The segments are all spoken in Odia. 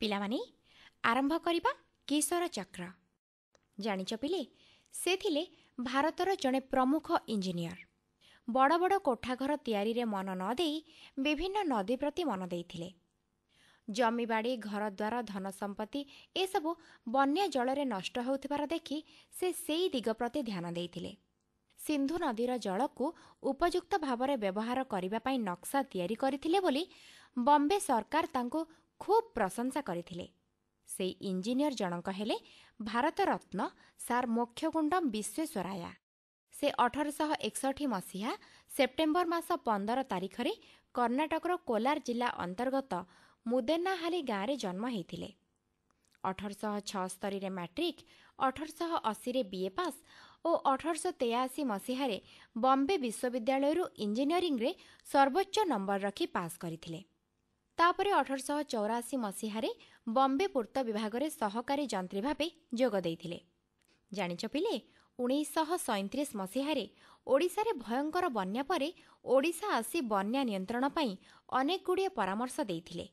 ପିଲାମାନେ ଆରମ୍ଭ କରିବା କିଶୋର ଚକ୍ର। ଜାଣିଛ ପିଲେ, ସେ ଥିଲେ ଭାରତର ଜଣେ ପ୍ରମୁଖ ଇଞ୍ଜିନିୟର। ବଡ଼ ବଡ଼ କୋଠାଘର ତିଆରିରେ ମନ ନ ଦେଇ ବିଭିନ୍ନ ନଦୀ ପ୍ରତି ମନ ଦେଇଥିଲେ। ଜମିବାଡ଼ି, ଘରଦ୍ୱାର, ଧନ ସମ୍ପତ୍ତି ଏସବୁ ବନ୍ୟା ଜଳରେ ନଷ୍ଟ ହେଉଥିବାର ଦେଖି ସେ ସେଇ ଦିଗ ପ୍ରତି ଧ୍ୟାନ ଦେଇଥିଲେ। ସିନ୍ଧୁ ନଦୀର ଜଳକୁ ଉପଯୁକ୍ତ ଭାବରେ ବ୍ୟବହାର କରିବା ପାଇଁ ନକ୍ସା ତିଆରି କରିଥିଲେ ବୋଲି ବମ୍ବେ ସରକାର ତାଙ୍କୁ ଖୁବ୍ ପ୍ରଶଂସା କରିଥିଲେ। ସେଇ ଇଞ୍ଜିନିୟର ଜଣକ ହେଲେ ଭାରତରତ୍ନ ସାର୍ ମୋକ୍ଷଗୁଣ୍ଡମ୍ ବିଶ୍ୱେଶ୍ୱରାୟା। ସେ 1861 ମସିହା ସେପ୍ଟେମ୍ବର ମାସ 15 ତାରିଖରେ କର୍ଣ୍ଣାଟକର କୋଲାର ଜିଲ୍ଲା ଅନ୍ତର୍ଗତ ମୁଦେନାହାଲି ଗାଁରେ ଜନ୍ମ ହୋଇଥିଲେ। 1876ରେ ମାଟ୍ରିକ୍, 1880ରେ BA ପାସ୍ ଓ 1883 ମସିହାରେ ବମ୍ବେ ବିଶ୍ୱବିଦ୍ୟାଳୟରୁ ଇଞ୍ଜିନିୟରିଂରେ ସର୍ବୋଚ୍ଚ ନମ୍ବର ରଖି ପାସ୍ କରିଥିଲେ। ତାପରେ 1884 ମସିହାରେ ବମ୍ବେ ପୂର୍ତ୍ତ ବିଭାଗରେ ସହକାରୀ ଯନ୍ତ୍ରୀ ଭାବେ ଯୋଗ ଦେଇଥିଲେ। ଜାଣିଛ ପିଲେ, 1937 ମସିହାରେ ଓଡ଼ିଶାରେ ଭୟଙ୍କର ବନ୍ୟା ପରେ ଓଡ଼ିଶା ଆସି ବନ୍ୟା ନିୟନ୍ତ୍ରଣ ପାଇଁ ଅନେକଗୁଡ଼ିଏ ପରାମର୍ଶ ଦେଇଥିଲେ।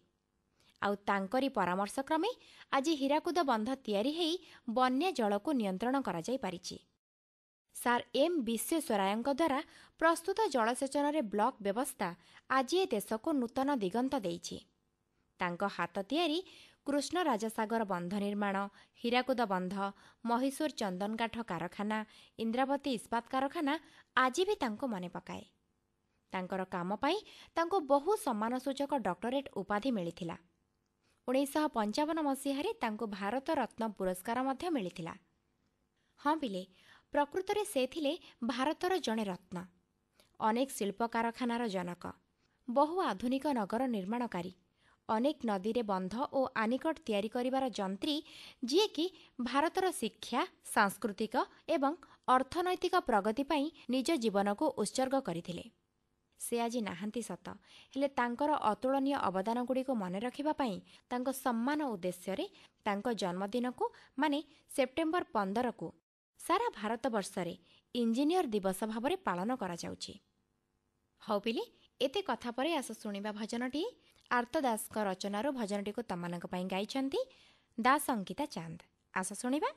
ଆଉ ତାଙ୍କରି ପରାମର୍ଶ କ୍ରମେ ଆଜି ହୀରାକୁଦ ବନ୍ଧ ତିଆରି ହୋଇ ବନ୍ୟା ଜଳକୁ ନିୟନ୍ତ୍ରଣ କରାଯାଇପାରିଛି। ସାର୍ ଏମ୍ ବିଶ୍ୱେଶ୍ୱରାୟଙ୍କ ଦ୍ୱାରା ପ୍ରସ୍ତୁତ ଜଳସେଚନରେ ବ୍ଲକ ବ୍ୟବସ୍ଥା ଆଜି ଏ ଦେଶକୁ ନୂତନ ଦିଗନ୍ତ ଦେଇଛି। ତାଙ୍କ ହାତ ତିଆରି କୃଷ୍ଣରାଜସାଗର ବନ୍ଧ ନିର୍ମାଣ, ହୀରାକୁଦ ବନ୍ଧ, ମହୀଶୂର ଚନ୍ଦନକାଠ କାରଖାନା, ଇନ୍ଦ୍ରାବତୀ ଇସ୍ପାତ କାରଖାନା ଆଜି ବି ତାଙ୍କୁ ମନେ ପକାଏ। ତାଙ୍କର କାମ ପାଇଁ ତାଙ୍କୁ ବହୁ ସମ୍ମାନସୂଚକ ଡକ୍ଟରେଟ୍ ଉପାଧି ମିଳିଥିଲା। 1955 ମସିହାରେ ତାଙ୍କୁ ଭାରତ ରତ୍ନ ପୁରସ୍କାର ମଧ୍ୟ ମିଳିଥିଲା। ହଁ ପିଲେ, ପ୍ରକୃତରେ ସେ ଥିଲେ ଭାରତର ଜଣେ ରତ୍ନ। ଅନେକ ଶିଳ୍ପ କାରଖାନାର ଜନକ, ବହୁ ଆଧୁନିକ ନଗର ନିର୍ମାଣକାରୀ, ଅନେକ ନଦୀରେ ବନ୍ଧ ଓ ଆନିକଟ ତିଆରି କରିବାର ଯନ୍ତ୍ରୀ, ଯିଏକି ଭାରତର ଶିକ୍ଷା, ସାଂସ୍କୃତିକ ଏବଂ ଅର୍ଥନୈତିକ ପ୍ରଗତି ପାଇଁ ନିଜ ଜୀବନକୁ ଉତ୍ସର୍ଗ କରିଥିଲେ। ସେ ଆଜି ନାହାନ୍ତି ସତ, ହେଲେ ତାଙ୍କର ଅତୁଳନୀୟ ଅବଦାନଗୁଡ଼ିକୁ ମନେ ରଖିବା ପାଇଁ ତାଙ୍କ ସମ୍ମାନ ଉଦ୍ଦେଶ୍ୟରେ ତାଙ୍କ ଜନ୍ମଦିନକୁ ମାନେ ସେପ୍ଟେମ୍ବର 15କୁ ସାରା ଭାରତବର୍ଷରେ ଇଞ୍ଜିନିୟର ଦିବସ ଭାବରେ ପାଳନ କରାଯାଉଛି। ହଉ ପିଲେ, ଏତେ କଥା ପରେ ଆସ ଶୁଣିବା ଭଜନଟିଏ। ଆର୍ତ ଦାସଙ୍କ ରଚନାରୁ ଭଜନଟିକୁ ତମମାନଙ୍କ ପାଇଁ ଗାଇଛନ୍ତି ଦାସ ଅଙ୍କିତା ଚାନ୍ଦ। ଆସ ଶୁଣିବା।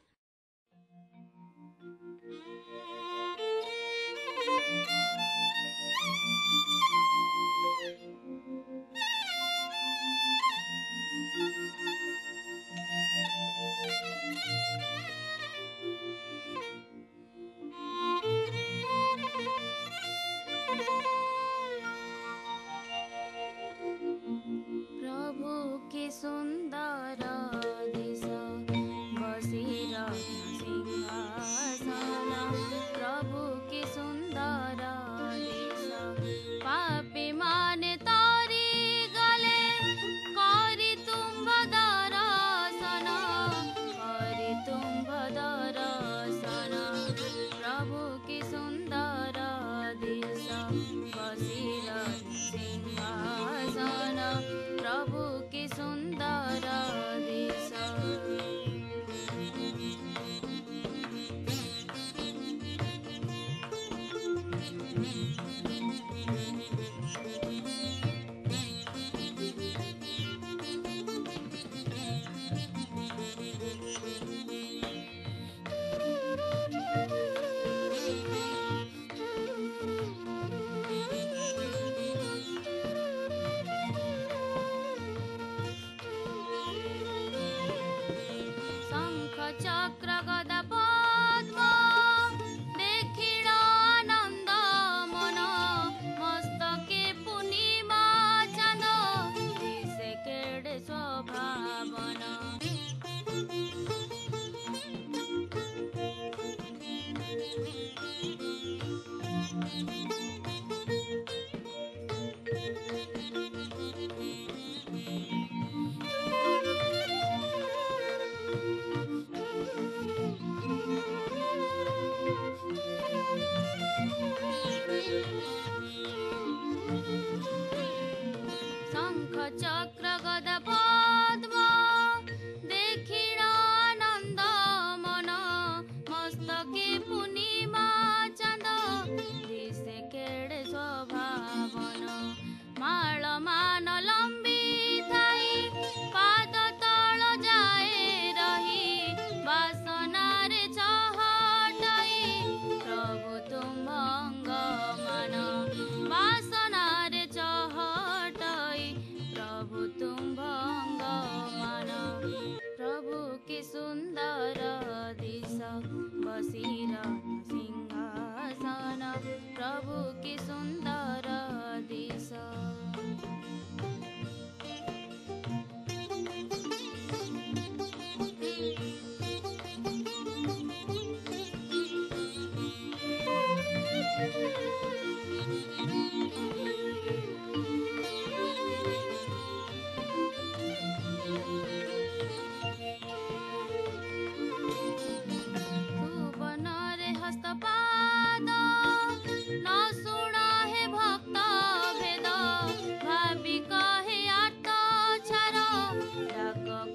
प्रभु के सुंदर देश बसिरहन सिंहासन, प्रभु के सुंदर देश पापी माने तारी गले करी तुम्भ दर्शन, करी तुम्भ दर्शन। प्रभु के सुंदर देश बसिरहन सिंहासन, प्रभु के सुंदर देश।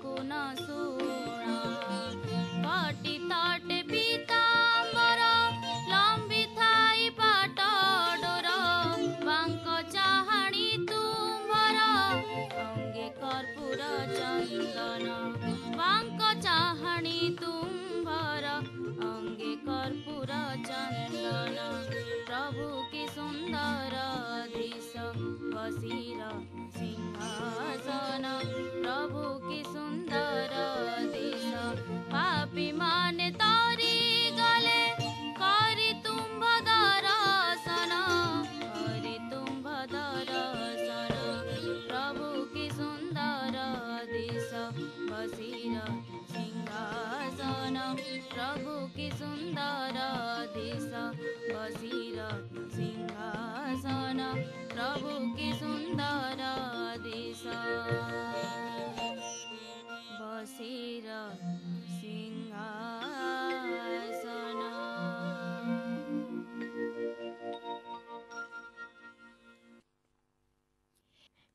खुन सुणा घटी तटे पीताम्बर लम्बी थाई पाट डोर बांक चाहाणी तुम्भर अंगे कर्पूर चंदन बांक चाहाणी तुम्भर अंगे कर्पूर चंदन प्रभु की सुंदर दृश बसीर सिंहासन प्रभु की सुंदर दृश पापी माने तरी गले करी तुम्भ दर्शन करी तुम्भ दर्शन प्रभु की सुंदर दृश बसीर सिंहासन प्रभु की सुंदर दृश बसीर सिंहासन प्रभु की सुंदर दृश बसीर सिंहासन।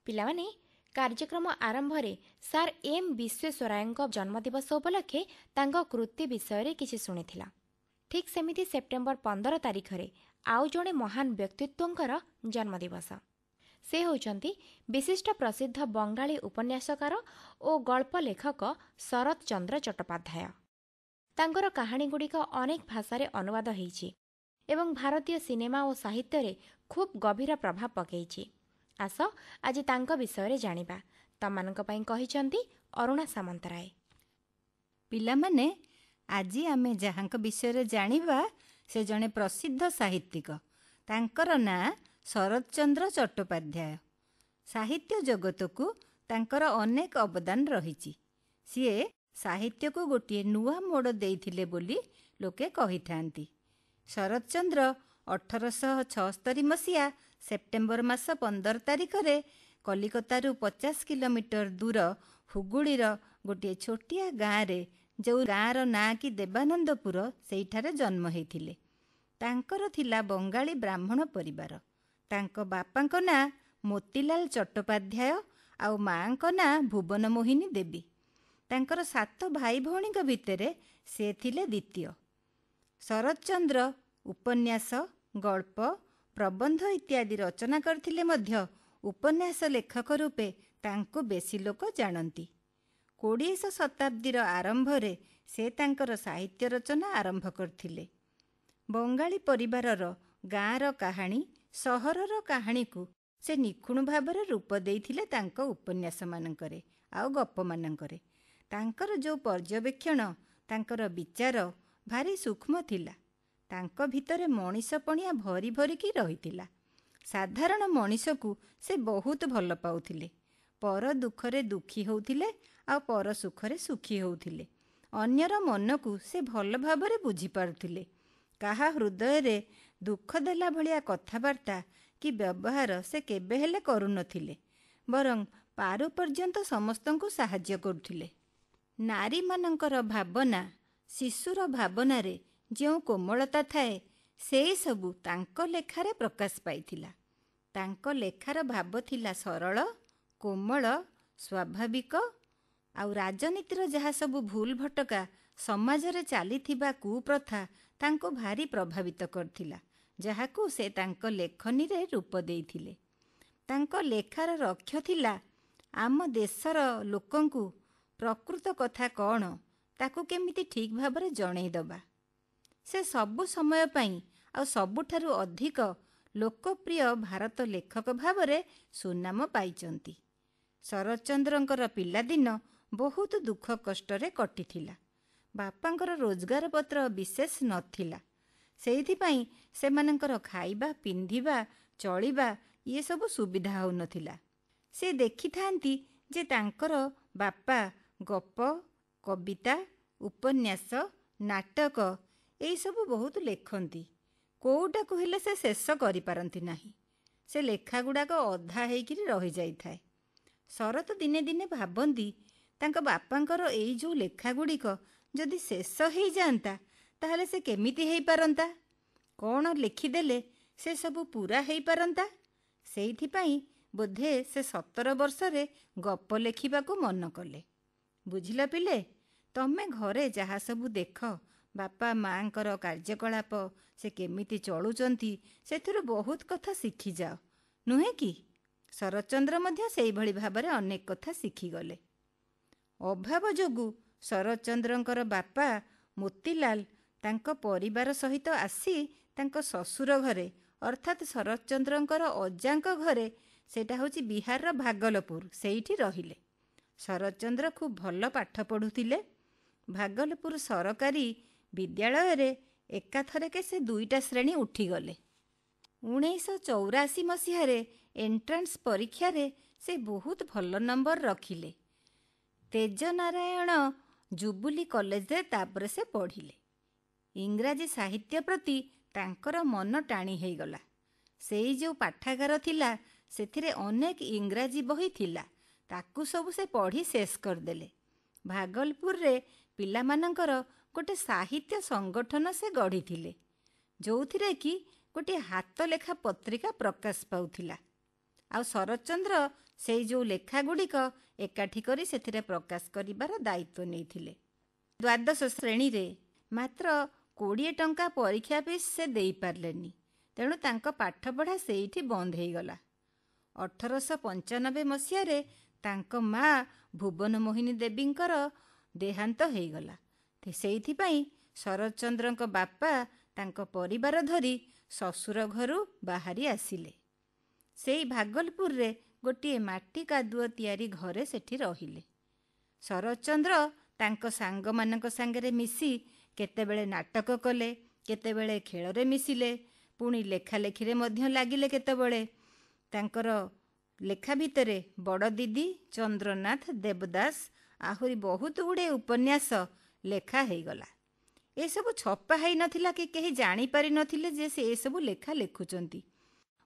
ପିଲାମାନେ କାର୍ଯ୍ୟକ୍ରମ ଆରମ୍ଭରେ ସାର୍ ଏମ୍ ବିଶ୍ୱେଶ୍ୱରାୟଙ୍କ ଜନ୍ମଦିବସ ଉପଲକ୍ଷେ ତାଙ୍କ କୃତି ବିଷୟରେ କିଛି ଶୁଣିଥିଲା। ଠିକ୍ ସେମିତି ସେପ୍ଟେମ୍ବର 15 ତାରିଖରେ ଆଉ ଜଣେ ମହାନ ବ୍ୟକ୍ତିତ୍ୱଙ୍କର ଜନ୍ମଦିବସ। ସେ ହେଉଛନ୍ତି ବିଶିଷ୍ଟ ପ୍ରସିଦ୍ଧ ବଙ୍ଗାଳୀ ଉପନ୍ୟାସକାର ଓ ଗଳ୍ପ ଲେଖକ ଶରତ ଚନ୍ଦ୍ର ଚଟ୍ଟୋପାଧ୍ୟାୟ। ତାଙ୍କର କାହାଣୀଗୁଡ଼ିକ ଅନେକ ଭାଷାରେ ଅନୁବାଦ ହୋଇଛି ଏବଂ ଭାରତୀୟ ସିନେମା ଓ ସାହିତ୍ୟରେ ଖୁବ୍ ଗଭୀର ପ୍ରଭାବ ପକାଇଛି। ଆସ ଆଜି ତାଙ୍କ ବିଷୟରେ ଜାଣିବା। ତମମାନଙ୍କ ପାଇଁ କହିଛନ୍ତି ଅରୁଣା ସାମନ୍ତରାୟ। ପିଲାମାନେ, ଆଜି ଆମେ ଯାହାଙ୍କ ବିଷୟରେ ଜାଣିବା ସେ ଜଣେ ପ୍ରସିଦ୍ଧ ସାହିତ୍ୟିକ। ତାଙ୍କର ନାଁ ଶରତ ଚନ୍ଦ୍ର ଚଟ୍ଟୋପାଧ୍ୟାୟ। ସାହିତ୍ୟ ଜଗତକୁ ତାଙ୍କର ଅନେକ ଅବଦାନ ରହିଛି। ସିଏ ସାହିତ୍ୟକୁ ଗୋଟିଏ ନୂଆ ମୋଡ଼ ଦେଇଥିଲେ ବୋଲି ଲୋକେ କହିଥାନ୍ତି। ଶରତ ଚନ୍ଦ୍ର 1876 ମସିହା ସେପ୍ଟେମ୍ବର ମାସ 15 ତାରିଖରେ କଲିକତାରୁ 50 କିଲୋମିଟର ଦୂର ହୁଗୁଳିର ଗୋଟିଏ ଛୋଟିଆ ଗାଁରେ, ଯେଉଁ ଗାଁର ନାଁ କି ଦେବାନନ୍ଦପୁର, ସେଇଠାରେ ଜନ୍ମ ହୋଇଥିଲେ। ତାଙ୍କର ଥିଲା ବଙ୍ଗାଳୀ ବ୍ରାହ୍ମଣ ପରିବାର। ତାଙ୍କ ବାପାଙ୍କ ନାଁ ମୋତିଲାଲ ଚଟ୍ଟୋପାଧ୍ୟାୟ ଆଉ ମାଆଙ୍କ ନାଁ ଭୁବନମୋହିନୀ ଦେବୀ। ତାଙ୍କର 7 ଭାଇ ଭଉଣୀଙ୍କ ଭିତରେ ସେ ଥିଲେ ଦ୍ୱିତୀୟ। ଶରତ ଚନ୍ଦ୍ର ଉପନ୍ୟାସ, ଗଳ୍ପ, ପ୍ରବନ୍ଧ ଇତ୍ୟାଦି ରଚନା କରିଥିଲେ ମଧ୍ୟ ଉପନ୍ୟାସ ଲେଖକ ରୂପେ ତାଙ୍କୁ ବେଶୀ ଲୋକ ଜାଣନ୍ତି। 20ଶ ଶତାବ୍ଦୀର ଆରମ୍ଭରେ ସେ ତାଙ୍କର ସାହିତ୍ୟ ରଚନା ଆରମ୍ଭ କରିଥିଲେ। ବଙ୍ଗାଳୀ ପରିବାରର ଗାଁର କାହାଣୀ, ସହରର କାହାଣୀକୁ ସେ ନିଖୁଣ ଭାବରେ ରୂପ ଦେଇଥିଲେ ତାଙ୍କ ଉପନ୍ୟାସମାନଙ୍କରେ ଆଉ ଗପମାନଙ୍କରେ। ତାଙ୍କର ଯେଉଁ ପର୍ଯ୍ୟବେକ୍ଷଣ, ତାଙ୍କର ବିଚାର ଭାରି ସୂକ୍ଷ୍ମ ଥିଲା। ତାଙ୍କ ଭିତରେ ମଣିଷପଣିଆ ଭରି ଭରିକି ରହିଥିଲା। ସାଧାରଣ ମଣିଷକୁ ସେ ବହୁତ ଭଲ ପାଉଥିଲେ। ପର ଦୁଃଖରେ ଦୁଃଖୀ ହେଉଥିଲେ ଆଉ ପର ସୁଖରେ ସୁଖୀ ହେଉଥିଲେ। ଅନ୍ୟର ମନକୁ ସେ ଭଲ ଭାବରେ ବୁଝିପାରୁଥିଲେ। କାହା ହୃଦୟରେ ଦୁଃଖ ଦେଲା ଭଳିଆ କଥାବାର୍ତ୍ତା କି ବ୍ୟବହାର ସେ କେବେ ହେଲେ କରୁନଥିଲେ। ବରଂ ପାରୁ ପର୍ଯ୍ୟନ୍ତ ସମସ୍ତଙ୍କୁ ସାହାଯ୍ୟ କରୁଥିଲେ। ନାରୀମାନଙ୍କର ଭାବନା, ଶିଶୁର ଭାବନାରେ ଯେଉଁ କୋମଳତା ଥାଏ, ସେଇ ସବୁ ତାଙ୍କ ଲେଖାରେ ପ୍ରକାଶ ପାଇଥିଲା। ତାଙ୍କ ଲେଖାର ଭାବ ଥିଲା ସରଳ, କୋମଳ, ସ୍ୱାଭାବିକ। ଆଉ ରାଜନୀତିର ଯାହା ସବୁ ଭୁଲ ଭଟକା, ସମାଜରେ ଚାଲିଥିବା କୁପ୍ରଥା ତାଙ୍କୁ ଭାରି ପ୍ରଭାବିତ କରିଥିଲା, ଯାହାକୁ ସେ ତାଙ୍କ ଲେଖନୀରେ ରୂପ ଦେଇଥିଲେ। ତାଙ୍କ ଲେଖାର ଲକ୍ଷ୍ୟ ଥିଲା ଆମ ଦେଶର ଲୋକଙ୍କୁ ପ୍ରକୃତ କଥା କ'ଣ, ତାକୁ କେମିତି ଠିକ୍ ଭାବରେ ଜଣେଇଦେବା। ସେ ସବୁ ସମୟ ପାଇଁ ଆଉ ସବୁଠାରୁ ଅଧିକ ଲୋକପ୍ରିୟ ଭାରତ ଲେଖକ ଭାବରେ ସୁନାମ ପାଇଛନ୍ତି। ଶରତଚନ୍ଦ୍ରଙ୍କର ପିଲାଦିନ ବହୁତ ଦୁଃଖ କଷ୍ଟରେ କଟିଥିଲା। ବାପାଙ୍କର ରୋଜଗାରପତ୍ର ବିଶେଷ ନଥିଲା। ସେଇଥିପାଇଁ ସେମାନଙ୍କର ଖାଇବା, ପିନ୍ଧିବା, ଚଳିବା ଇଏସବୁ ସୁବିଧା ହେଉନଥିଲା। ସେ ଦେଖିଥାନ୍ତି ଯେ ତାଙ୍କର ବାପା ଗପ, କବିତା, ଉପନ୍ୟାସ, ନାଟକ ଏଇସବୁ ବହୁତ ଲେଖନ୍ତି। କେଉଁଟାକୁ ହେଲେ ସେ ଶେଷ କରିପାରନ୍ତି ନାହିଁ। ସେ ଲେଖାଗୁଡ଼ାକ ଅଧା ହେଇକିରି ରହିଯାଇଥାଏ। ଶରତ ଦିନେ ଦିନେ ଭାବନ୍ତି ତାଙ୍କ ବାପାଙ୍କର ଏଇ ଯେଉଁ ଲେଖାଗୁଡ଼ିକ ଯଦି ଶେଷ ହେଇଯାଆନ୍ତା, ତାହେଲେ ସେ କେମିତି ହେଇପାରନ୍ତା, କ'ଣ ଲେଖିଦେଲେ ସେ ସବୁ ପୂରା ହେଇପାରନ୍ତା। ସେଇଥିପାଇଁ ବୋଧେ ସେ 17 ବର୍ଷରେ ଗପ ଲେଖିବାକୁ ମନ କଲେ। ବୁଝିଲ ପିଲେ, ତମେ ଘରେ ଯାହା ସବୁ ଦେଖ, ବାପା ମାଙ୍କର କାର୍ଯ୍ୟକଳାପ, ସେ କେମିତି ଚଳୁଛନ୍ତି, ସେଥିରୁ ବହୁତ କଥା ଶିଖିଯାଅ, ନୁହେଁ କି? ଶରତଚନ୍ଦ୍ର ମଧ୍ୟ ସେଇଭଳି ଭାବରେ ଅନେକ କଥା ଶିଖିଗଲେ। ଅଭାବ ଯୋଗୁଁ ଶରତଚନ୍ଦ୍ରଙ୍କର ବାପା ମୋତିଲାଲ ତାଙ୍କ ପରିବାର ସହିତ ଆସି ତାଙ୍କ ଶ୍ୱଶୁର ଘରେ ଅର୍ଥାତ୍ ଶରତଚନ୍ଦ୍ରଙ୍କର ଅଜାଙ୍କ ଘରେ, ସେଇଟା ହେଉଛି ବିହାରର ଭାଗଲପୁର, ସେଇଠି ରହିଲେ। ଶରତଚନ୍ଦ୍ର ଖୁବ୍ ଭଲ ପାଠ ପଢ଼ୁଥିଲେ। ଭାଗଲପୁର ସରକାରୀ ବିଦ୍ୟାଳୟରେ ଏକାଥରକେ ସେ 2ଟା ଶ୍ରେଣୀ ଉଠିଗଲେ। 1984 ମସିହାରେ ଏଣ୍ଟ୍ରାନ୍ସ ପରୀକ୍ଷାରେ ସେ ବହୁତ ଭଲ ନମ୍ବର ରଖିଲେ। ତେଜନାରାୟଣ ଜୁବୁଲି କଲେଜରେ ତାପରେ ସେ ପଢ଼ିଲେ। ଇଂରାଜୀ ସାହିତ୍ୟ ପ୍ରତି ତାଙ୍କର ମନ ଟାଣି ହେଇଗଲା। ସେଇ ଯେଉଁ ପାଠାଗାର ଥିଲା, ସେଥିରେ ଅନେକ ଇଂରାଜୀ ବହି ଥିଲା, ତାକୁ ସବୁ ସେ ପଢ଼ି ଶେଷ କରିଦେଲେ। ଭାଗଲପୁରରେ ପିଲାମାନଙ୍କର ଗୋଟେ ସାହିତ୍ୟ ସଂଗଠନ ସେ ଗଢ଼ିଥିଲେ, ଯେଉଁଥିରେ କି ଗୋଟିଏ ହାତ ଲେଖା ପତ୍ରିକା ପ୍ରକାଶ ପାଉଥିଲା। ଆଉ ଶରତଚନ୍ଦ୍ର ସେଇ ଯେଉଁ ଲେଖାଗୁଡ଼ିକ ଏକାଠି କରି ସେଥିରେ ପ୍ରକାଶ କରିବାର ଦାୟିତ୍ୱ ନେଇଥିଲେ। ଦ୍ୱାଦଶ ଶ୍ରେଣୀରେ ମାତ୍ର 20 ଟଙ୍କା ପରୀକ୍ଷା ଫିସ୍ ସେ ଦେଇପାରିଲେନି, ତେଣୁ ତାଙ୍କ ପାଠପଢ଼ା ସେଇଠି ବନ୍ଦ ହେଇଗଲା। 1895 ମସିହାରେ ତାଙ୍କ ମା ଭୁବନମୋହିନୀ ଦେବୀଙ୍କର ଦେହାନ୍ତ ହେଇଗଲା। ସେଇଥିପାଇଁ ଶରତଚନ୍ଦ୍ରଙ୍କ ବାପା ତାଙ୍କ ପରିବାର ଧରି ଶ୍ୱଶୁର ଘରୁ ବାହାରି ଆସିଲେ। ସେଇ ଭାଗଲପୁରରେ ଗୋଟିଏ ମାଟି କାଦୁଅ ତିଆରି ଘରେ ସେଠି ରହିଲେ। ଶରତଚନ୍ଦ୍ର ତାଙ୍କ ସାଙ୍ଗମାନଙ୍କ ସାଙ୍ଗରେ ମିଶି କେତେବେଳେ ନାଟକ କଲେ, କେତେବେଳେ ଖେଳରେ ମିଶିଲେ, ପୁଣି ଲେଖାଲେଖିରେ ମଧ୍ୟ ଲାଗିଲେ। କେତେବେଳେ ତାଙ୍କର ଲେଖା ଭିତରେ ବଡ଼ ଦିଦି, ଚନ୍ଦ୍ରନାଥ, ଦେବଦାସ, ଆହୁରି ବହୁତ ଗୁଡ଼ିଏ ଉପନ୍ୟାସ ଲେଖା ହେଇଗଲା। ଏସବୁ ଛପା ହେଇନଥିଲା କି କେହି ଜାଣିପାରିନଥିଲେ ଯେ ସେ ଏସବୁ ଲେଖା ଲେଖୁଛନ୍ତି।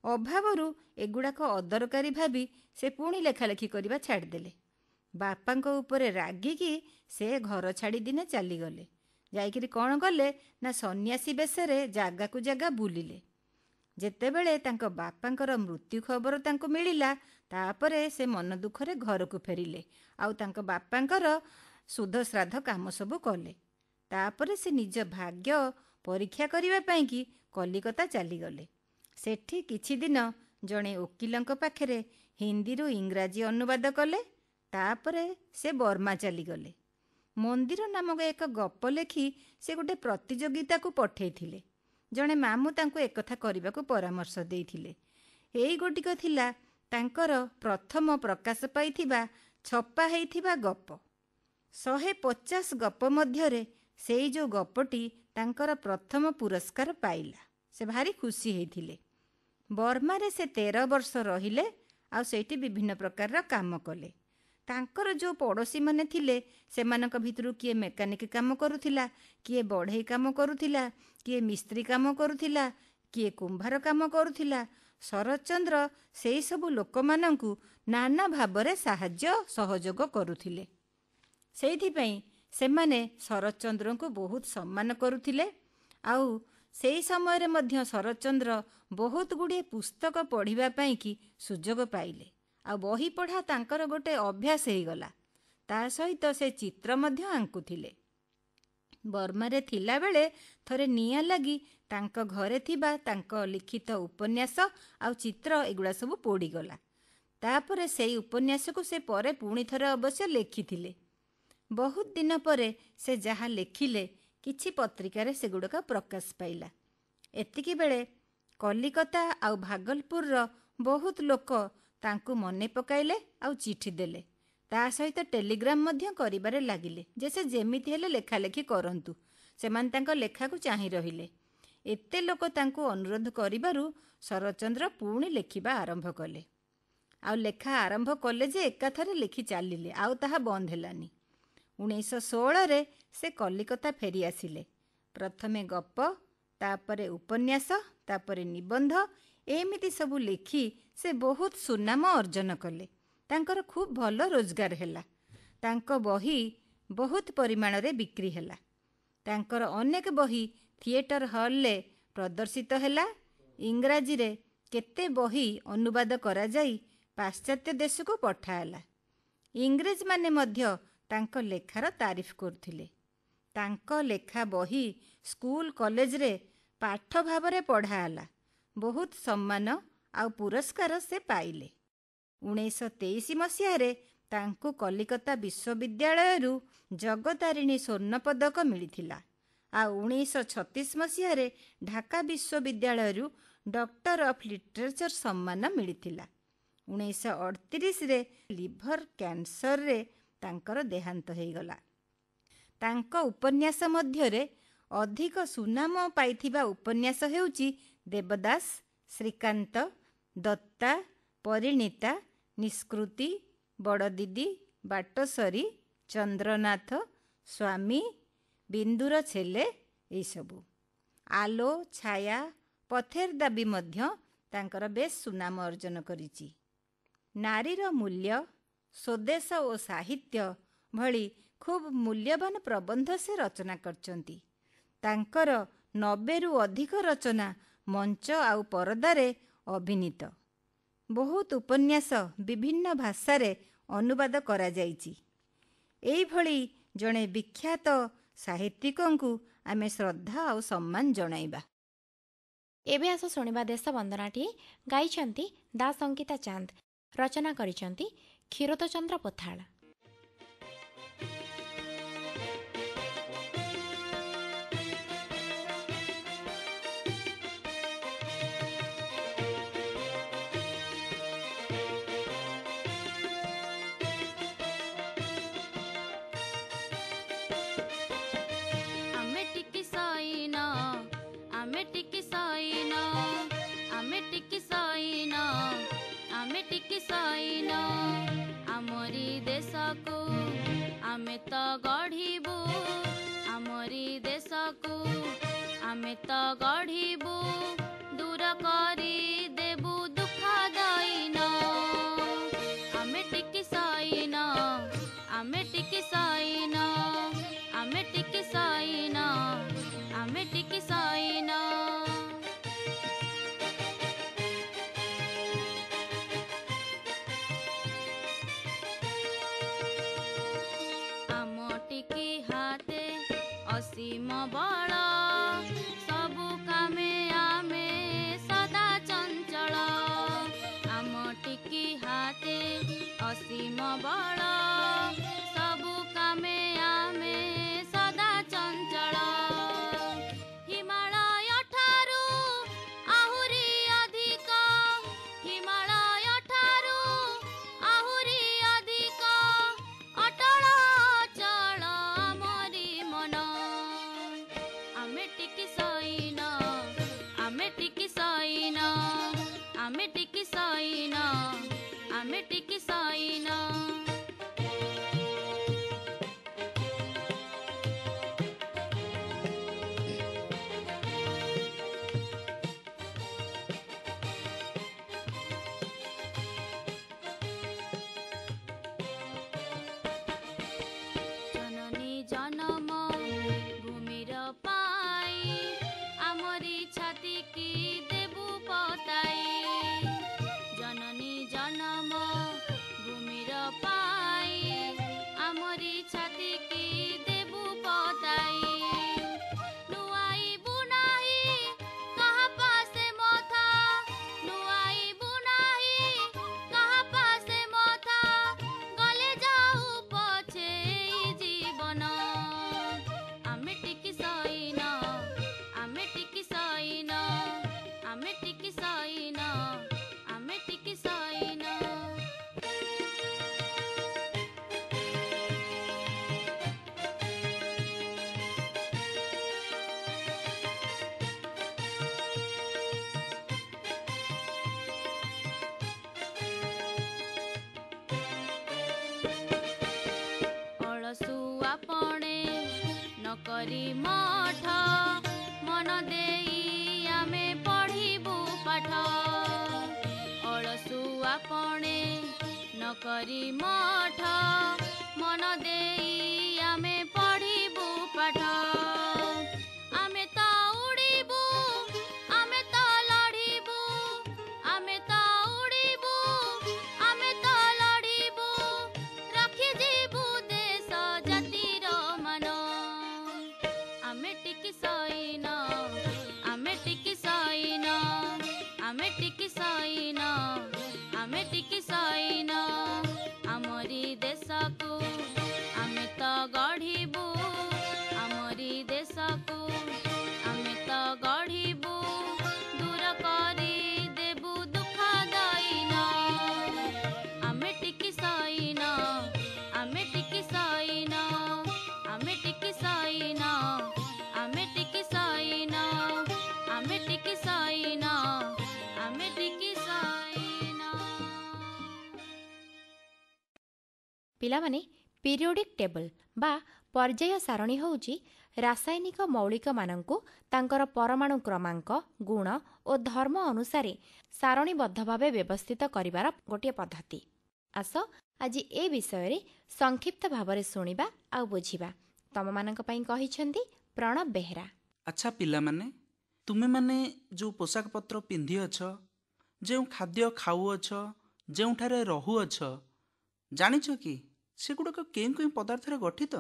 ଅଭାବରୁ ଏଗୁଡ଼ାକ ଅଦରକାରୀ ଭାବି ସେ ପୁଣି ଲେଖାଲେଖି କରିବା ଛାଡ଼ିଦେଲେ। ବାପାଙ୍କ ଉପରେ ରାଗିକି ସେ ଘର ଛାଡ଼ି ଦିନେ ଚାଲିଗଲେ। ଯାଇକିରି କ'ଣ କଲେ ନା ସନ୍ନ୍ୟାସୀ ବେଶରେ ଜାଗାକୁ ଜାଗା ବୁଲିଲେ। ଯେତେବେଳେ ତାଙ୍କ ବାପାଙ୍କର ମୃତ୍ୟୁ ଖବର ତାଙ୍କୁ ମିଳିଲା, ତାପରେ ସେ ମନ ଦୁଃଖରେ ଘରକୁ ଫେରିଲେ, ଆଉ ତାଙ୍କ ବାପାଙ୍କର ଶୁଦ୍ଧ ଶ୍ରାଦ୍ଧ କାମ ସବୁ କଲେ। ତାପରେ ସେ ନିଜ ଭାଗ୍ୟ ପରୀକ୍ଷା କରିବା ପାଇଁକି କଲିକତା ଚାଲିଗଲେ। ସେଠି କିଛି ଦିନ ଜଣେ ଓକିଲଙ୍କ ପାଖରେ ହିନ୍ଦୀରୁ ଇଂରାଜୀ ଅନୁବାଦ କଲେ। ତାପରେ ସେ ବର୍ମା ଚାଲିଗଲେ। ମନ୍ଦିର ନାମକ ଏକ ଗପ ଲେଖି ସେ ଗୋଟେ ପ୍ରତିଯୋଗିତାକୁ ପଠେଇଥିଲେ। ଜଣେ ମାମୁଁ ତାଙ୍କୁ ଏକଥା କରିବାକୁ ପରାମର୍ଶ ଦେଇଥିଲେ। ଏଇ ଗୋଟିକ ଥିଲା ତାଙ୍କର ପ୍ରଥମ ପ୍ରକାଶ ପାଇଥିବା ଛପା ହେଇଥିବା ଗପ। 150 ଗପ ମଧ୍ୟରେ ସେଇ ଯେଉଁ ଗପଟି ତାଙ୍କର ପ୍ରଥମ ପୁରସ୍କାର ପାଇଲା। ସେ ଭାରି ଖୁସି ହେଇଥିଲେ। ବର୍ମାରେ ସେ 13 ବର୍ଷ ରହିଲେ, ଆଉ ସେଇଠି ବିଭିନ୍ନ ପ୍ରକାରର କାମ କଲେ। ତାଙ୍କର ଯେଉଁ ପଡ଼ୋଶୀମାନେ ଥିଲେ, ସେମାନଙ୍କ ଭିତରୁ କିଏ ମେକାନିକ କାମ କରୁଥିଲା, କିଏ ବଢ଼େଇ କାମ କରୁଥିଲା, କିଏ ମିସ୍ତ୍ରୀ କାମ କରୁଥିଲା, କିଏ କୁମ୍ଭାର କାମ କରୁଥିଲା। ଶରତଚନ୍ଦ୍ର ସେଇ ସବୁ ଲୋକମାନଙ୍କୁ ନାନା ଭାବରେ ସାହାଯ୍ୟ ସହଯୋଗ କରୁଥିଲେ। ସେଇଥିପାଇଁ ସେମାନେ ଶରତଚନ୍ଦ୍ରଙ୍କୁ ବହୁତ ସମ୍ମାନ କରୁଥିଲେ। ଆଉ ସେଇ ସମୟରେ ମଧ୍ୟ ଶରତଚନ୍ଦ୍ର ବହୁତ ଗୁଡ଼ିଏ ପୁସ୍ତକ ପଢ଼ିବା ପାଇଁକି ସୁଯୋଗ ପାଇଲେ। ଆଉ ବହି ପଢ଼ା ତାଙ୍କର ଗୋଟେ ଅଭ୍ୟାସ ହେଇଗଲା। ତା ସହିତ ସେ ଚିତ୍ର ମଧ୍ୟ ଆଙ୍କୁଥିଲେ। ବର୍ମାରେ ଥିଲାବେଳେ ଥରେ ନିଆଁ ଲାଗି ତାଙ୍କ ଘରେ ଥିବା ତାଙ୍କ ଲିଖିତ ଉପନ୍ୟାସ ଆଉ ଚିତ୍ର ଏଗୁଡ଼ା ସବୁ ପୋଡ଼ିଗଲା। ତାପରେ ସେଇ ଉପନ୍ୟାସକୁ ସେ ପରେ ପୁଣି ଥରେ ଅବଶ୍ୟ ଲେଖିଥିଲେ। ବହୁତ ଦିନ ପରେ ସେ ଯାହା ଲେଖିଲେ କିଛି ପତ୍ରିକାରେ ସେଗୁଡ଼ିକ ପ୍ରକାଶ ପାଇଲା। ଏତିକି ବେଳେ କଲିକତା ଆଉ ଭାଗଲପୁରର ବହୁତ ଲୋକ ତାଙ୍କୁ ମନେ ପକାଇଲେ ଆଉ ଚିଠି ଦେଲେ। ତା ସହିତ ଟେଲିଗ୍ରାମ ମଧ୍ୟ କରିବାରେ ଲାଗିଲେ ଯେ ସେ ଯେମିତି ହେଲେ ଲେଖାଲେଖି କରନ୍ତୁ। ସେମାନେ ତାଙ୍କ ଲେଖାକୁ ଚାହିଁ ରହିଲେ। ଏତେ ଲୋକ ତାଙ୍କୁ ଅନୁରୋଧ କରିବାରୁ ଶରତଚନ୍ଦ୍ର ପୁଣି ଲେଖିବା ଆରମ୍ଭ କଲେ। ଆଉ ଲେଖା ଆରମ୍ଭ କଲେ ଯେ ଏକାଥରେ ଲେଖି ଚାଲିଲେ, ଆଉ ତାହା ବନ୍ଦ ହେଲାନି। 1916ରେ ସେ କଲିକତା ଫେରି ଆସିଲେ। ପ୍ରଥମେ ଗପ, ତାପରେ ଉପନ୍ୟାସ, ତାପରେ ନିବନ୍ଧ, ଏମିତି ସବୁ ଲେଖି ସେ ବହୁତ ସୁନାମ ଅର୍ଜନ କଲେ। ତାଙ୍କର ଖୁବ୍ ଭଲ ରୋଜଗାର ହେଲା। ତାଙ୍କ ବହି ବହୁତ ପରିମାଣରେ ବିକ୍ରି ହେଲା। ତାଙ୍କର ଅନେକ ବହି ଥିଏଟର ହଲରେ ପ୍ରଦର୍ଶିତ ହେଲା। ଇଂରାଜୀରେ କେତେ ବହି ଅନୁବାଦ କରାଯାଇ ପାଶ୍ଚାତ୍ୟ ଦେଶକୁ ପଠାହେଲା। ଇଂରେଜମାନେ ମଧ୍ୟ ତାଙ୍କ ଲେଖାର ତାରିଫ କରୁଥିଲେ। ତାଙ୍କ ଲେଖା ବହି ସ୍କୁଲ କଲେଜରେ ପାଠ ଭାବରେ ପଢ଼ା ହେଲା। ବହୁତ ସମ୍ମାନ ଆଉ ପୁରସ୍କାର ସେ ପାଇଲେ। 1923 ମସିହାରେ ତାଙ୍କୁ କଲିକତା ବିଶ୍ୱବିଦ୍ୟାଳୟରୁ ଜଗତାରିଣୀ ସ୍ୱର୍ଣ୍ଣପଦକ ମିଳିଥିଲା। ଆଉ 1936 ମସିହାରେ ଢାକା ବିଶ୍ୱବିଦ୍ୟାଳୟରୁ ଡକ୍ଟର ଅଫ୍ ଲିଟରେଚର ସମ୍ମାନ ମିଳିଥିଲା। 1938ରେ ଲିଭର କ୍ୟାନ୍ସରରେ ତାଙ୍କର ଦେହାନ୍ତ ହୋଇଗଲା। ତାଙ୍କ ଉପନ୍ୟାସ ମଧ୍ୟରେ ଅଧିକ ସୁନାମ ପାଇଥିବା ଉପନ୍ୟାସ ହେଉଛି ଦେବଦାସ, ଶ୍ରୀକାନ୍ତ, ଦତ୍ତା, ପରିଣୀତା, ନିଷ୍କୃତି, ବଡ଼ଦିଦି, ବାଟସରୀ, ଚନ୍ଦ୍ରନାଥ, ସ୍ୱାମୀ, ବିନ୍ଦୁର ଛେଲେ ଏଇସବୁ। ଆଲୋ, ଛାୟା, ପଥେର ଦାବି ମଧ୍ୟ ତାଙ୍କର ବେଶ ସୁନାମ ଅର୍ଜନ କରିଛି। ନାରୀର ମୂଲ୍ୟ, ସ୍ୱଦେଶ ଓ ସାହିତ୍ୟ ଭଳି ଖୁବ୍ ମୂଲ୍ୟବାନ ପ୍ରବନ୍ଧ ସେ ରଚନା କରିଛନ୍ତି। ତାଙ୍କର 90ରୁ ଅଧିକ ରଚନା ମଞ୍ଚ ଆଉ ପରଦାରେ ଅଭିନୀତ। ବହୁତ ଉପନ୍ୟାସ ବିଭିନ୍ନ ଭାଷାରେ ଅନୁବାଦ କରାଯାଇଛି। ଏଇଭଳି ଜଣେ ବିଖ୍ୟାତ ସାହିତ୍ୟିକଙ୍କୁ ଆମେ ଶ୍ରଦ୍ଧା ଆଉ ସମ୍ମାନ ଜଣାଇବା। ଏବେ ଆସ ଶୁଣିବା ଦେଶ ବନ୍ଦନାଟିଏ। ଗାଇଛନ୍ତି ଦାସ ଅଙ୍କିତା ଚାନ୍ଦ, ରଚନା କରିଛନ୍ତି କ୍ଷୀରୋଦ ଚନ୍ଦ୍ର ପୋଥାଳ। ଆମେ ଟିକି ସାଇନା, ଆମେ ଟିକି ସାଇନା, ଆମେ ଟିକି ସାଇନା, ଆମେ ଟିକି ସାଇନା, ଆମରି ଦେଶକୁ ଆମେ ତ ଗଢ଼ିବୁ, ଆମରି ଦେଶକୁ ଆମେ ତ ଗଢ଼ିବୁ, ଦୂର କରି ଦେବୁ ଦୁଃଖ ଦଇନ। ଆମେ ଟିକି ସାଇନା, ଆମେ ଟିକି ସାଇନା, ଆମେ ଟିକି ସାଇନା, ଆମେ ଟିକି ସାଇନା। ଆମ ଟିକି ହାତେ ଅସୀମ ବଳ, ସବୁ କାମେ ଆମେ ସଦା ଚଞ୍ଚଳ। ଆମ ଟିକି ହାତେ ଅସୀମ ବଳ, ସବୁ କାମେ ଆମେ ସଦା ଚଞ୍ଚଳ। ହିମାଳୟ ଠାରୁ ଆହୁରି ଅଧିକ, ହିମାଳୟ ଠାରୁ ଆହୁରି ଅଧିକ, ଅଟଳ ଅଚଳ ଆମରି ମନ। ଆମେ ଟିକି ସାଇନା, ଆମେ ଟିକି ସାଇନା, ଆମେ ଟିକି ସାଇନା, ଆମେ ଟିକି ସାଇନା। ଜନନୀ ଜନମ ଭୂମିର ପାଇ, ଆମରି ଛାତିକି ଦେବୁ ପତାଇ। ଜନନୀ ଜନମ ଭୂମିର ପାଇ, ଆମରି ଛାତିକି ଦେବୁ ପତାଇ। ନୁଆଇବୁ ନାହିଁ କାହା ପାଶେ ମଥା, ନୁଆଇବୁ ନାହିଁ କାହା ପାଶେ ମଥା, ଗଲେ ଯାଉ ପଛେ ଏଇ ଜୀବନ। ଆମେ ଟିକି ସାଇନା, ଆମେ ଟିକି ସାଇନା, ଆମେ ଟିକି ସାଇନା, ଆମେ ଟିକି ସାଇନା। ଅଳସୁଆ ପଣେ ନକରି ମଠ, ମନ ଦେଇ ଆମେ ପଢ଼ିବୁ ପାଠ। ଅଳସୁଆ ପଣେ ନକରି ମଠ, ମନ ଦେଇ ଆମେ ପଢ଼ିବୁ ପାଠ। ଆମେ ତ ଉଡ଼ିବୁ, ଆମେ ତ ଲଢ଼ିବୁ, ଆମେ ତ ଉଡ଼ିବୁ, ଆମେ ତ ଲଢ଼ିବୁ, ରଖିଯିବୁ ଦେଶ ଗଢ଼ିବୁ ଆମରି ଦେଶକୁ ଆମେ ତ ଗଢ଼ିବୁ ଦୂର କରି ଦେବୁ ଦୁଃଖ ଦଇନ ଆମେ ଟିକି ସଇନ ଆମେ ଟିକି ସଇନ ଆମେ ଟିକି ସଇନ ଆମେ ଟିକି ସଇନ ଆମେ ଟିକି ସଇନ ଆମେ ଟିକି ସଇନ। ପିଲାମାନେ ପିରିୟଡ଼ିକ୍ ଟେବଲ୍ ବା ପର୍ଯ୍ୟାୟ ସାରଣୀ ହେଉଛି ରାସାୟନିକ ମୌଳିକମାନଙ୍କୁ ତାଙ୍କର ପରମାଣୁ କ୍ରମାଙ୍କ ଗୁଣ ଓ ଧର୍ମ ଅନୁସାରେ ସାରଣୀବଦ୍ଧ ଭାବେ ବ୍ୟବସ୍ଥିତ କରିବାର ଗୋଟିଏ ପଦ୍ଧତି। ଆସ ଆଜି ଏ ବିଷୟରେ ସଂକ୍ଷିପ୍ତ ଭାବରେ ଶୁଣିବା ଆଉ ବୁଝିବା। ତମମାନଙ୍କ ପାଇଁ କହିଛନ୍ତି ପ୍ରଣବ ବେହେରା। ଆଚ୍ଛା ପିଲାମାନେ, ତୁମେମାନେ ଯେଉଁ ପୋଷାକ ପତ୍ର ପିନ୍ଧିଅଛ, ଯେଉଁ ଖାଦ୍ୟ ଖାଉଅଛ, ଯେଉଁଠାରେ ରହୁଅଛ, ଜାଣିଛ କି ସେଗୁଡ଼ିକ କେଉଁ କେଉଁ ପଦାର୍ଥରେ ଗଠିତ?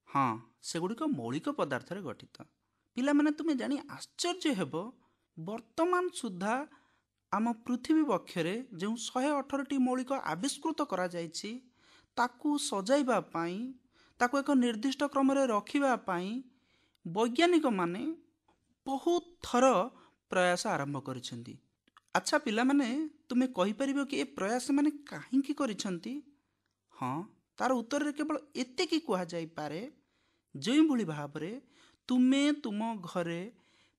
ହଁ, ସେଗୁଡ଼ିକ ମୌଳିକ ପଦାର୍ଥରେ ଗଠିତ। ପିଲାମାନେ, ତୁମେ ଜାଣି ଆଶ୍ଚର୍ଯ୍ୟ ହେବ, ବର୍ତ୍ତମାନ ସୁଦ୍ଧା ଆମ ପୃଥିବୀ ବକ୍ଷରେ ଯେଉଁ 118ଟି ମୌଳିକ ଆବିଷ୍କୃତ କରାଯାଇଛି, ତାକୁ ସଜାଇବା ପାଇଁ, ତାକୁ ଏକ ନିର୍ଦ୍ଦିଷ୍ଟ କ୍ରମରେ ରଖିବା ପାଇଁ ବୈଜ୍ଞାନିକମାନେ ବହୁତ ଥର ପ୍ରୟାସ ଆରମ୍ଭ କରିଛନ୍ତି। ଆଚ୍ଛା ପିଲାମାନେ, ତୁମେ କହିପାରିବ କି ଏ ପ୍ରୟାସ ସେମାନେ କାହିଁକି କରିଛନ୍ତି? ହଁ, ତାର ଉତ୍ତରରେ କେବଳ ଏତିକି କୁହାଯାଇପାରେ, ଯେଉଁଭଳି ଭାବରେ ତୁମେ ତୁମ ଘରେ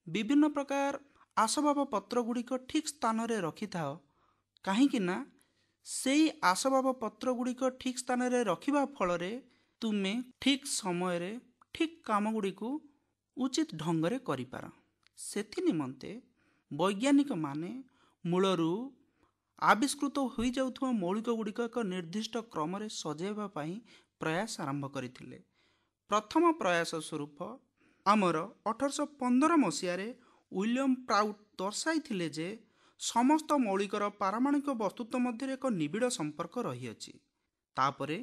ବିଭିନ୍ନ ପ୍ରକାର ଆସବାବ ପତ୍ର ଗୁଡ଼ିକ ଠିକ୍ ସ୍ଥାନରେ ରଖିଥାଅ, କାହିଁକି ନା ସେଇ ଆସବାବ ପତ୍ର ଗୁଡ଼ିକ ଠିକ୍ ସ୍ଥାନରେ ରଖିବା ଫଳରେ ତୁମେ ଠିକ୍ ସମୟରେ ଠିକ୍ କାମ ଗୁଡ଼ିକୁ ଉଚିତ ଢଙ୍ଗରେ କରିପାର। ସେଥି ନିମନ୍ତେ ବୈଜ୍ଞାନିକମାନେ ମୂଳରୁ ଆବିଷ୍କୃତ ହୋଇଯାଉଥିବା ମୌଳିକ ଗୁଡ଼ିକ ଏକ ନିର୍ଦ୍ଦିଷ୍ଟ କ୍ରମରେ ସଜାଇବା ପାଇଁ ପ୍ରୟାସ ଆରମ୍ଭ କରିଥିଲେ। ପ୍ରଥମ ପ୍ରୟାସ ସ୍ୱରୂପ ଆମର 1815 ମସିହାରେ ୱିଲିୟମ ପ୍ରାଉଟ୍ ଦର୍ଶାଇଥିଲେ ଯେ ସମସ୍ତ ମୌଳିକର ପାରମାଣିକ ବସ୍ତୁତ୍ୱ ମଧ୍ୟରେ ଏକ ନିବିଡ଼ ସମ୍ପର୍କ ରହିଅଛି। ତାପରେ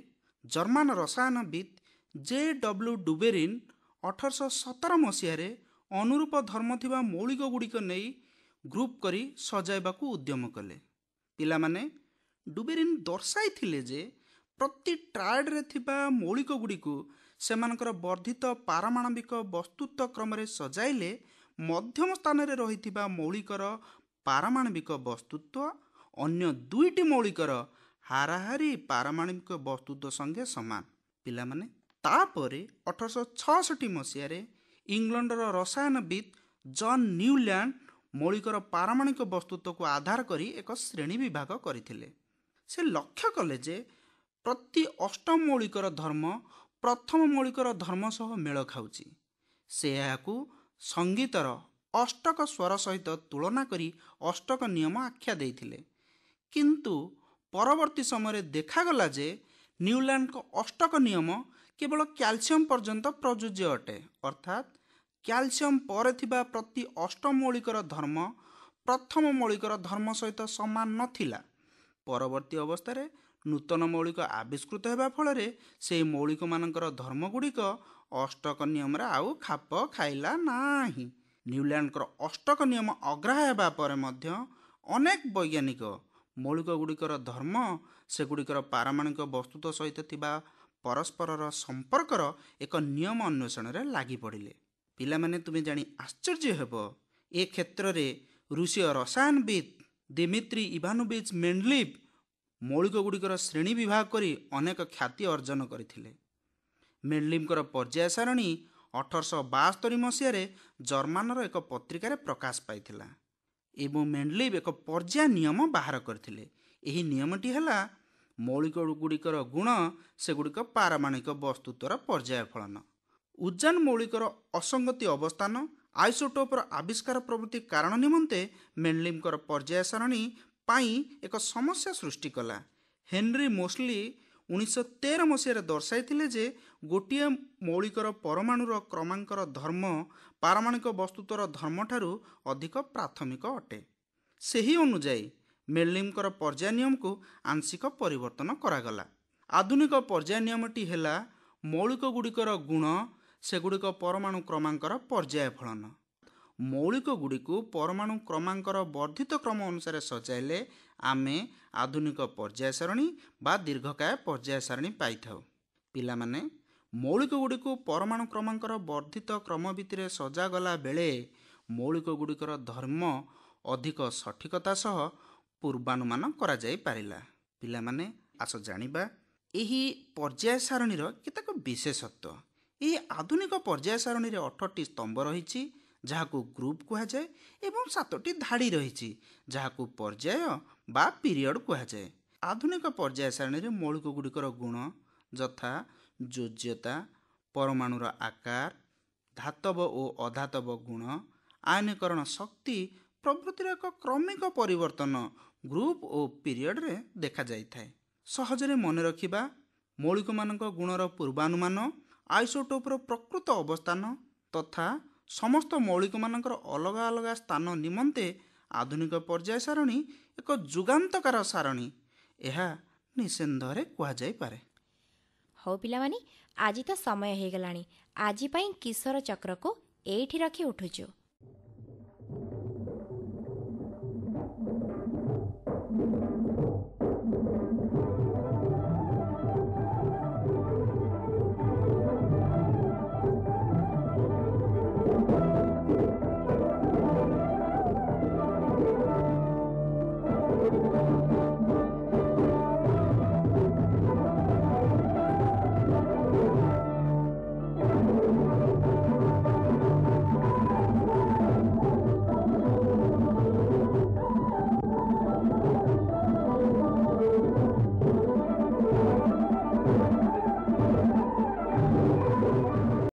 ଜର୍ମାନ ରସାୟନବିତ୍ J.W. ଡୁବେରିନ୍ 1817 ମସିହାରେ ଅନୁରୂପ ଧର୍ମ ଥିବା ମୌଳିକ ଗୁଡ଼ିକ ନେଇ ଗ୍ରୁପ୍ କରି ସଜାଇବାକୁ ଉଦ୍ୟମ କଲେ। ପିଲାମାନେ, ଡୁବେରିନ୍ ଦର୍ଶାଇଥିଲେ ଯେ ପ୍ରତି ଟ୍ରାଏଡ଼ରେ ଥିବା ମୌଳିକ ଗୁଡ଼ିକୁ ସେମାନଙ୍କର ବର୍ଦ୍ଧିତ ପାରମାଣବିକ ବସ୍ତୁତ୍ୱ କ୍ରମରେ ସଜାଇଲେ ମଧ୍ୟମ ସ୍ଥାନରେ ରହିଥିବା ମୌଳିକର ପାରମାଣବିକ ବସ୍ତୁତ୍ୱ ଅନ୍ୟ ଦୁଇଟି ମୌଳିକର ହାରାହାରି ପାରମାଣବିକ ବସ୍ତୁତ୍ୱ ସଙ୍ଗେ ସମାନ। ପିଲାମାନେ, ତାପରେ 1866 ମସିହାରେ ଇଂଲଣ୍ଡର ରସାୟନବିତ୍ ଜନ୍ ନ୍ୟୁଲ୍ୟାଣ୍ଡ ମୌଳିକର ପାରମାଣିକ ବସ୍ତୁତ୍ୱକୁ ଆଧାର କରି ଏକ ଶ୍ରେଣୀ ବିଭାଗ କରିଥିଲେ। ସେ ଲକ୍ଷ୍ୟ କଲେ ଯେ ପ୍ରତି ଅଷ୍ଟମ ମୌଳିକର ଧର୍ମ ପ୍ରଥମ ମୌଳିକର ଧର୍ମ ସହ ମେଳ ଖାଉଛି। ସେ ଏହାକୁ ସଙ୍ଗୀତର ଅଷ୍ଟକ ସ୍ୱର ସହିତ ତୁଳନା କରି ଅଷ୍ଟକ ନିୟମ ଆଖ୍ୟା ଦେଇଥିଲେ। କିନ୍ତୁ ପରବର୍ତ୍ତୀ ସମୟରେ ଦେଖାଗଲା ଯେ ନ୍ୟୁଲ୍ୟାଣ୍ଡଙ୍କ ଅଷ୍ଟକ ନିୟମ କେବଳ କ୍ୟାଲସିୟମ ପର୍ଯ୍ୟନ୍ତ ପ୍ରଯୁଜ୍ୟ ଅଟେ, ଅର୍ଥାତ୍ କ୍ୟାଲସିୟମ ପରେ ଥିବା ପ୍ରତି ଅଷ୍ଟମ ମୌଳିକର ଧର୍ମ ପ୍ରଥମ ମୌଳିକର ଧର୍ମ ସହିତ ସମାନ ନଥିଲା। ପରବର୍ତ୍ତୀ ଅବସ୍ଥାରେ ନୂତନ ମୌଳିକ ଆବିଷ୍କୃତ ହେବା ଫଳରେ ସେହି ମୌଳିକମାନଙ୍କର ଧର୍ମଗୁଡ଼ିକ ଅଷ୍ଟକ ନିୟମରେ ଆଉ ଖାପ ଖାଇଲା ନାହିଁ। ନ୍ୟୁଲ୍ୟାଣ୍ଡଙ୍କର ଅଷ୍ଟକ ନିୟମ ଅଗ୍ରାହ୍ୟ ହେବା ପରେ ମଧ୍ୟ ଅନେକ ବୈଜ୍ଞାନିକ ମୌଳିକ ଗୁଡ଼ିକର ଧର୍ମ, ସେଗୁଡ଼ିକର ପାରମାଣିକ ବସ୍ତୁତ୍ୱ ସହିତ ଥିବା ପରସ୍ପରର ସମ୍ପର୍କର ଏକ ନିୟମ ଅନ୍ୱେଷଣରେ ଲାଗି ପଡ଼ିଲେ। ପିଲାମାନେ, ତୁମେ ଜାଣି ଆଶ୍ଚର୍ଯ୍ୟ ହେବ, ଏ କ୍ଷେତ୍ରରେ ରୁଷୀୟ ରସାୟନବିତ୍ ଦିମିତ୍ରି ଇଭାନୋଭିଚ୍ ମେଣ୍ଡଲିଭ୍ ମୌଳିକ ଗୁଡ଼ିକର ଶ୍ରେଣୀ ବିଭାଗ କରି ଅନେକ ଖ୍ୟାତି ଅର୍ଜନ କରିଥିଲେ। ମେଣ୍ଡଲିଭ୍ଙ୍କର ପର୍ଯ୍ୟାୟ ସାରଣୀ 1872 ମସିହାରେ ଜର୍ମାନର ଏକ ପତ୍ରିକାରେ ପ୍ରକାଶ ପାଇଥିଲା ଏବଂ ମେଣ୍ଡଲିଭ୍ ଏକ ପର୍ଯ୍ୟାୟ ନିୟମ ବାହାର କରିଥିଲେ। ଏହି ନିୟମଟି ହେଲା ମୌଳିକ ଗୁଡ଼ିକର ଗୁଣ ସେଗୁଡ଼ିକ ପାରମାଣିକ ବସ୍ତୁତ୍ୱର ପର୍ଯ୍ୟାୟ ଫଳନ। ଉଜାନ ମୌଳିକର ଅସଙ୍ଗତି ଅବସ୍ଥାନ, ଆଇସୋଟୋପର ଆବିଷ୍କାର ପ୍ରଭୃତି କାରଣ ନିମନ୍ତେ ମେଣ୍ଡଲିଭ୍ଙ୍କର ପର୍ଯ୍ୟାୟ ସାରଣୀ ପାଇଁ ଏକ ସମସ୍ୟା ସୃଷ୍ଟି କଲା। ହେନରୀ ମୋସ୍ଲି 1913 ମସିହାରେ ଦର୍ଶାଇଥିଲେ ଯେ ଗୋଟିଏ ମୌଳିକର ପରମାଣୁର କ୍ରମାଙ୍କର ଧର୍ମ ପାରମାଣିକ ବସ୍ତୁତ୍ୱର ଧର୍ମଠାରୁ ଅଧିକ ପ୍ରାଥମିକ ଅଟେ। ସେହି ଅନୁଯାୟୀ ମେଣ୍ଡଲିଭ୍ଙ୍କର ପର୍ଯ୍ୟାୟ ନିୟମକୁ ଆଂଶିକ ପରିବର୍ତ୍ତନ କରାଗଲା। ଆଧୁନିକ ପର୍ଯ୍ୟାୟ ନିୟମଟି ହେଲା ମୌଳିକ ଗୁଡ଼ିକର ଗୁଣ ସେଗୁଡ଼ିକ ପରମାଣୁ କ୍ରମାଙ୍କର ପର୍ଯ୍ୟାୟ ଫଳନ। ମୌଳିକ ଗୁଡ଼ିକୁ ପରମାଣୁ କ୍ରମାଙ୍କର ବର୍ଦ୍ଧିତ କ୍ରମ ଅନୁସାରେ ସଜାଇଲେ ଆମେ ଆଧୁନିକ ପର୍ଯ୍ୟାୟ ସାରଣୀ ବା ଦୀର୍ଘକାୟ ପର୍ଯ୍ୟାୟ ସାରଣୀ ପାଇଥାଉ। ପିଲାମାନେ, ମୌଳିକଗୁଡ଼ିକୁ ପରମାଣୁ କ୍ରମାଙ୍କର ବର୍ଦ୍ଧିତ କ୍ରମ ଭିତ୍ତିରେ ସଜାଗଲା ବେଳେ ମୌଳିକଗୁଡ଼ିକର ଧର୍ମ ଅଧିକ ସଠିକତା ସହ ପୂର୍ବାନୁମାନ କରାଯାଇପାରିଲା। ପିଲାମାନେ ଆସ ଜାଣିବା ଏହି ପର୍ଯ୍ୟାୟ ସାରଣୀର କେତେକ ବିଶେଷତ୍ୱ। ଏହି ଆଧୁନିକ ପର୍ଯ୍ୟାୟ ସାରଣୀରେ 8ଟି ସ୍ତମ୍ଭ ରହିଛି ଯାହାକୁ ଗ୍ରୁପ୍ କୁହାଯାଏ ଏବଂ 7ଟି ଧାଡ଼ି ରହିଛି ଯାହାକୁ ପର୍ଯ୍ୟାୟ ବା ପିରିୟଡ଼ କୁହାଯାଏ। ଆଧୁନିକ ପର୍ଯ୍ୟାୟ ସାରଣୀରେ ମୌଳିକଗୁଡ଼ିକର ଗୁଣ ଯଥା ଯୋଜ୍ୟତା, ପରମାଣୁର ଆକାର, ଧାତବ ଓ ଅଧାତବ ଗୁଣ, ଆୟନୀକରଣ ଶକ୍ତି ପ୍ରଭୃତିର ଏକ କ୍ରମିକ ପରିବର୍ତ୍ତନ ଗ୍ରୁପ୍ ଓ ପିରିୟଡ଼ରେ ଦେଖାଯାଇଥାଏ। ସହଜରେ ମନେ ରଖିବା ମୌଳିକମାନଙ୍କ ଗୁଣର ପୂର୍ବାନୁମାନ, ଆଇସୋଟୋପର ପ୍ରକୃତ ଅବସ୍ଥାନ ତଥା ସମସ୍ତ ମୌଳିକମାନଙ୍କର ଅଲଗା ଅଲଗା ସ୍ଥାନ ନିମନ୍ତେ ଆଧୁନିକ ପର୍ଯ୍ୟାୟ ସାରଣୀ ଏକ ଯୁଗାନ୍ତକାର ସାରଣୀ ଏହା ନିଃସନ୍ଦେହରେ କୁହାଯାଇପାରେ। ହଉ ପିଲାମାନେ, ଆଜି ତ ସମୟ ହେଇଗଲାଣି। ଆଜି ପାଇଁ କିଶୋର ଚକ୍ରକୁ ଏଇଠି ରଖି ଉଠୁଛୁ।